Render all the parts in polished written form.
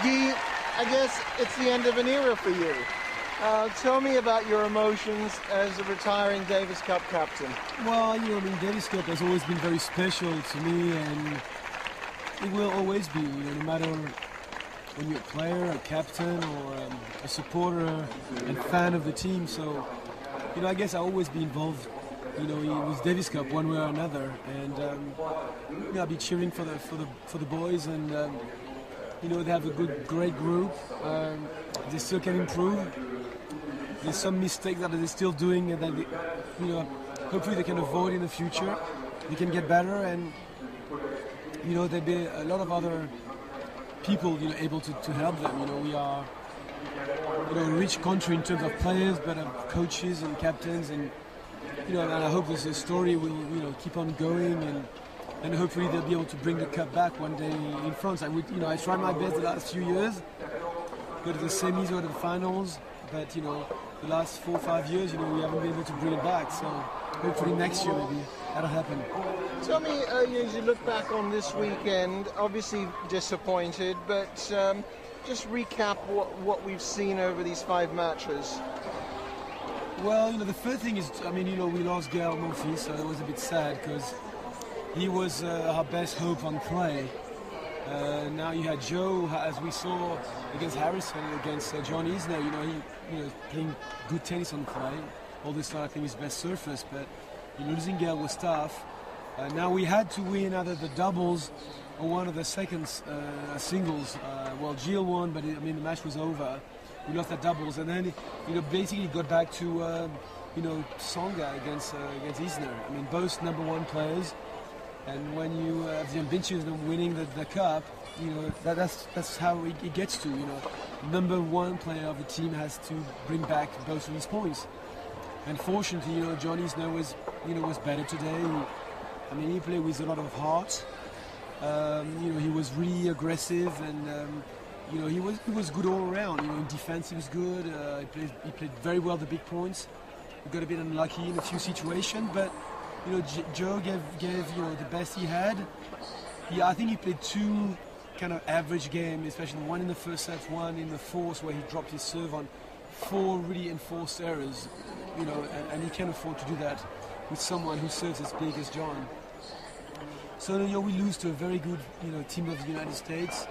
Guy, I guess it's the end of an era for you. Tell me about your emotions as a retiring Davis Cup captain. Well, you know, I mean, Davis Cup has always been very special to me, and it will always be, you know, no matter when you're a player, a captain, or a supporter and fan of the team. So, you know, I guess I'll always be involved, you know, with Davis Cup one way or another, and you know, I'll be cheering for the boys, and you know, they have a great group. They still can improve. There's some mistakes that they're still doing, and that they, you know, hopefully they can avoid in the future. They can get better, and you know, there'll be a lot of other people, you know, able to help them. You know, we are, you know, a rich country in terms of players, but of coaches and captains, and you know, and I hope this story will, you know, keep on going, and hopefully they'll be able to bring the cup back one day in France. I would, you know, I tried my best the last few years, go to the semis or the finals, but you know, the last 4 or 5 years, you know, we haven't been able to bring it back. So hopefully next year maybe that'll happen. Tell me, as you look back on this weekend, obviously disappointed, but just recap what we've seen over these 5 matches. Well, you know, the first thing is, I mean, you know, we lost Gael Monfils, so it was a bit sad because he was our best hope on play. Now you had Joe, as we saw against Harrison, against John Isner. You know, he playing good tennis on clay. All this time, I think his best surface, but you know, losing Gael was tough. Now we had to win either the doubles or one of the seconds singles. Well, Gilles won, but I mean the match was over. We lost that doubles, and then you know basically got back to you know, Tsonga against Isner. I mean, both #1 players. And when you have the ambitions of winning the cup, you know, that's how it gets to, you know. #1 player of the team has to bring back both of these points. And fortunately, you know, John Isner was better today. I mean, he played with a lot of heart. You know, he was really aggressive, and you know, he was good all around. You know, in defense he was good. He played very well the big points. He got a bit unlucky in a few situations, but you know, Joe gave you know the best he had. I think he played 2 kind of average games, especially one in the first set, one in the fourth where he dropped his serve on 4 really enforced errors. You know, and he can afford to do that with someone who serves as big as John. So you know, we lose to a very good, you know, team of the United States.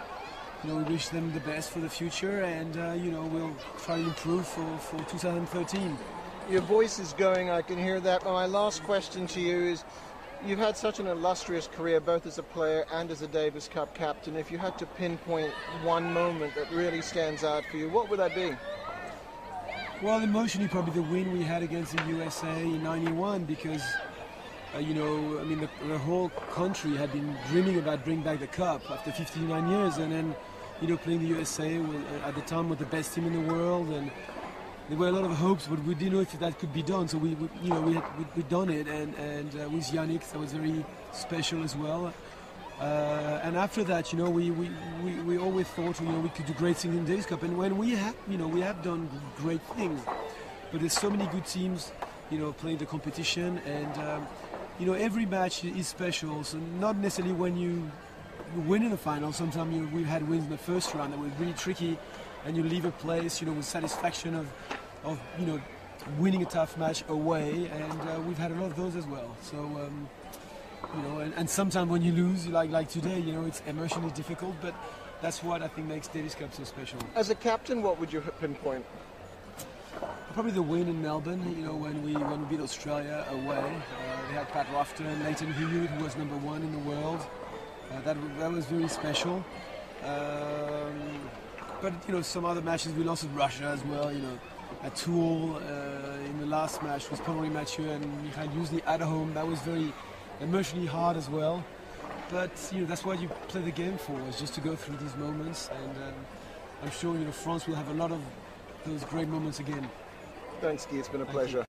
You know, we wish them the best for the future, and you know, we'll try to improve for 2013. Your voice is going, I can hear that. But my last question to you is, you've had such an illustrious career, both as a player and as a Davis Cup captain. If you had to pinpoint one moment that really stands out for you, what would that be? Well, emotionally, probably the win we had against the USA in '91, because, you know, I mean, the whole country had been dreaming about bringing back the cup after 59 years, and then, you know, playing the USA at the time with the best team in the world, and there were a lot of hopes, but we didn't know if that could be done. So we done it, and with Yannick, that was very special as well. And after that, you know, we always thought, you know, we could do great things in Davis Cup, and when we have done great things, but there's so many good teams, you know, playing the competition, and you know, every match is special. So not necessarily when you win in the final. Sometimes we've had wins in the first round that were really tricky, and you leave a place, you know, with satisfaction of you know, winning a tough match away, and we've had a lot of those as well. So you know, and sometimes when you lose, like today, you know, it's emotionally difficult, but that's what I think makes Davis Cup so special. As a captain, what would you pinpoint? Probably the win in Melbourne, you know, when we beat Australia away. They had Pat Rafter and Leighton Hewitt, who was #1 in the world. That was very special. But you know, some other matches we lost with Russia as well. You know, at Toul in the last match was probably Mathieu and Mikhail Yuzny at home. That was very emotionally hard as well. But you know, that's what you play the game for, is just to go through these moments. And I'm sure, you know, France will have a lot of those great moments again. Thanks, Guy. It's been a pleasure.